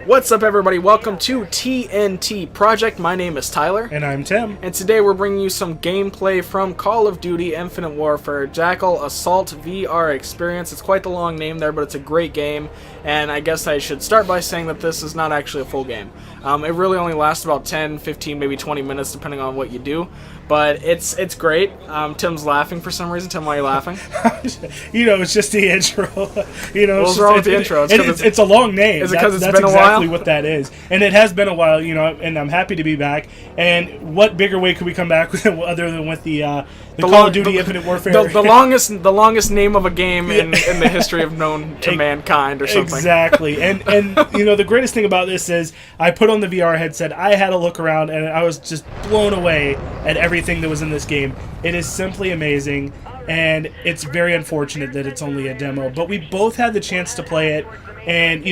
What's up, everybody? Welcome to TNT Project. My name is Tyler. And I'm Tim. And today we're bringing you some gameplay from Call of Duty Infinite Warfare Jackal Assault VR Experience. It's quite the long name there, but it's a great game. And I guess I should start by saying that this is not actually a full game. It really only lasts about 10, 15, maybe 20 minutes, depending on what you do. But it's great. Tim's laughing for some reason. Tim, why are you laughing? It's just the intro. What's wrong with the intro? It's a long name. Is it because it's been a while? That's exactly what that is. And it has been a while, and I'm happy to be back. And what bigger way could we come back with other than with the Call of Duty Infinite Warfare? The longest name of a game in the history of known to mankind or something. Exactly. And the greatest thing about this is I put on the VR headset, I had a look around, and I was just blown away at everything that was in this game. It is simply amazing, and it's very unfortunate that it's only a demo. But we both had the chance to play it, and,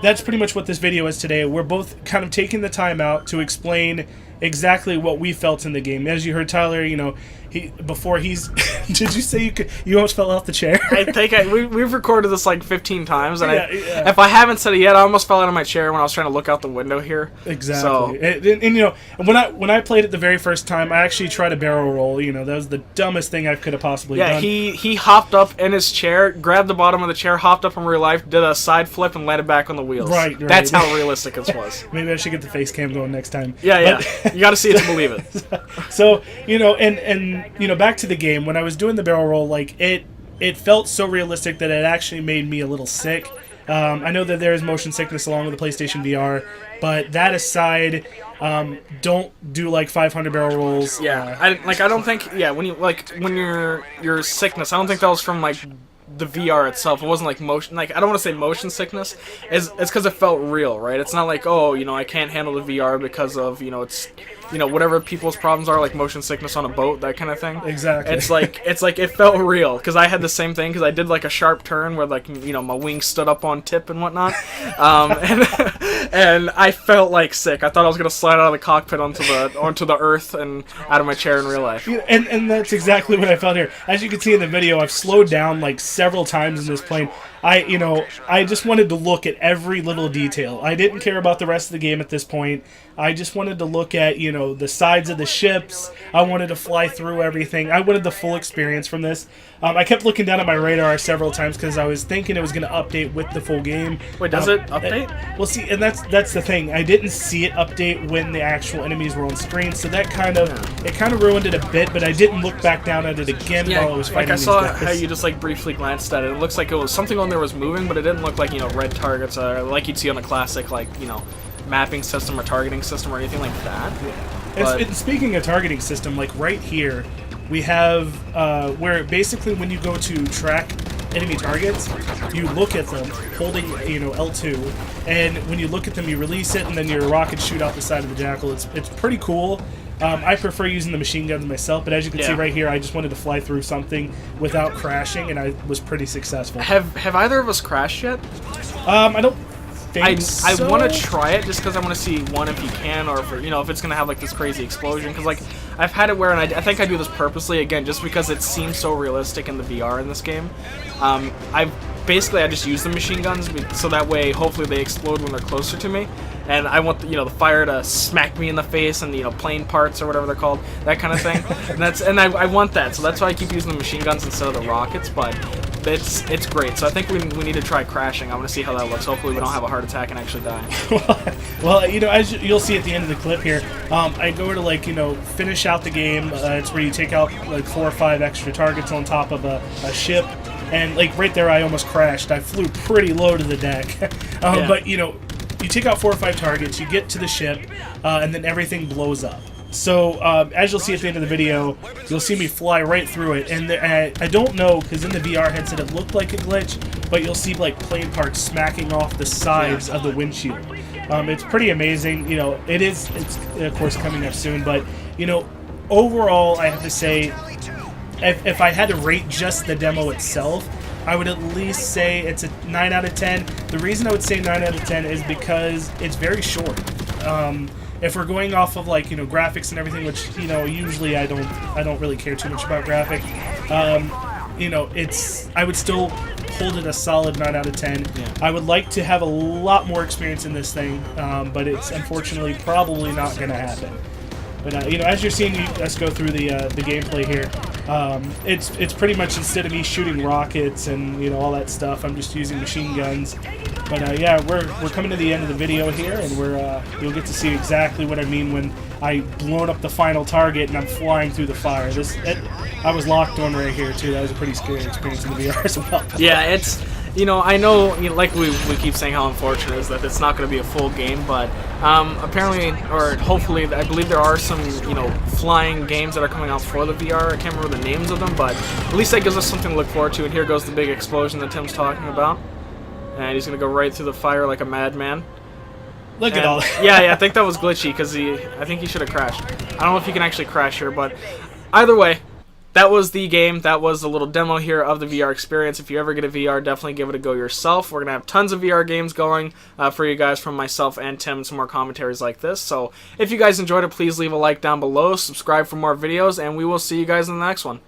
that's pretty much what this video is today. We're both kind of taking the time out to explain exactly what we felt in the game. As you heard Tyler, did you say you almost fell off the chair? I think we've recorded this like 15 times, and if I haven't said it yet, I almost fell out of my chair when I was trying to look out the window here. Exactly. So, when I played it the very first time, I actually tried a barrel roll. That was the dumbest thing I could have possibly done. Yeah, he hopped up in his chair, grabbed the bottom of the chair, hopped up in real life, did a side flip, and landed back on the wheels. Right. That's how realistic it was. Maybe I should get the face cam going next time. Yeah. You got to see it to believe it. So, back to the game. When I was doing the barrel roll, it felt so realistic that it actually made me a little sick. I know that there is motion sickness along with the PlayStation VR, but that aside, don't do like 500 barrel rolls. Yeah, I don't think. Yeah, when your sickness, I don't think that was from like the VR itself. It wasn't like motion, I don't want to say motion sickness. It's because it felt real, right? It's not like, I can't handle the VR because of it's whatever people's problems are, like motion sickness on a boat, that kind of thing. Exactly. It's like it felt real, because I had the same thing, because I did like a sharp turn where my wings stood up on tip and whatnot, and I felt like sick. I thought I was gonna slide out of the cockpit onto the earth and out of my chair in real life. And that's exactly what I felt here. As you can see in the video, I've slowed down like several times in this plane. I just wanted to look at every little detail. I didn't care about the rest of the game at this point. I just wanted to look at, the sides of the ships. I wanted to fly through everything. I wanted the full experience from this. I kept looking down at my radar several times because I was thinking it was going to update with the full game. Wait, does it update? Well, see, and that's the thing. I didn't see it update when the actual enemies were on screen, so that kind of ruined it a bit. But I didn't look back down at it again while I was fighting. I saw how you just briefly glanced at it. It looks like it was something on there was moving, but it didn't look like red targets like you'd see on a classic mapping system or targeting system or anything like that. Yeah. And speaking of targeting system, right here, we have where basically when you go to track enemy targets, you look at them holding L2, and when you look at them, you release it, and then your rockets shoot out the side of the Jackal. It's pretty cool. I prefer using the machine guns myself, but as you can see right here, I just wanted to fly through something without crashing, and I was pretty successful. Have either of us crashed yet? I don't think I so. want to try it just because I want to see if you can, or if it's gonna have this crazy explosion. Because I've had it where, and I think I do this purposely again, just because it seems so realistic in the VR in this game. I just use the machine guns so that way hopefully they explode when they're closer to me, and I want the fire to smack me in the face and plane parts or whatever they're called, that kind of thing. and I want that, so that's why I keep using the machine guns instead of the rockets. But it's great. So I think we need to try crashing. I want to see how that looks. Hopefully we don't have a heart attack and actually die. Well, as you'll see at the end of the clip here, I go to finish out the game. It's where you take out 4 or 5 extra targets on top of a ship. And right there, I almost crashed. I flew pretty low to the deck. But you take out 4 or 5 targets, you get to the ship, and then everything blows up. So as you'll see at the end of the video, you'll see me fly right through it. And I don't know, because in the VR headset it looked like a glitch, but you'll see plane parts smacking off the sides of the windshield. It's pretty amazing. It's of course coming up soon, but overall, I have to say, if I had to rate just the demo itself, I would at least say it's a 9 out of 10. The reason I would say 9 out of 10 is because it's very short. If we're going off of graphics and everything, which usually I don't really care too much about graphic. you know, I would still hold it a solid 9 out of 10. Yeah. I would like to have a lot more experience in this thing, but it's unfortunately probably not going to happen. But you know, as you're seeing us go through the gameplay here, it's pretty much, instead of me shooting rockets and you know all that stuff, I'm just using machine guns. But yeah, we're coming to the end of the video here, and you'll get to see exactly what I mean when I blown up the final target and I'm flying through the fire. I was locked on right here too. That was a pretty scary experience in the VR as well. Yeah, it's, you know, I know, you know, like we keep saying how unfortunate it is that it's not going to be a full game, but apparently, or hopefully, I believe there are some, you know, flying games that are coming out for the VR. I can't remember the names of them, but at least that gives us something to look forward to. And here goes the big explosion that Tim's talking about. And he's going to go right through the fire like a madman. Look at all that. Yeah, I think that was glitchy, because I think he should have crashed. I don't know if he can actually crash here, but either way, that was the game. That was a little demo here of the VR experience. If you ever get a VR, definitely give it a go yourself. We're going to have tons of VR games going for you guys from myself and Tim, and some more commentaries like this. So if you guys enjoyed it, please leave a like down below, subscribe for more videos, and we will see you guys in the next one.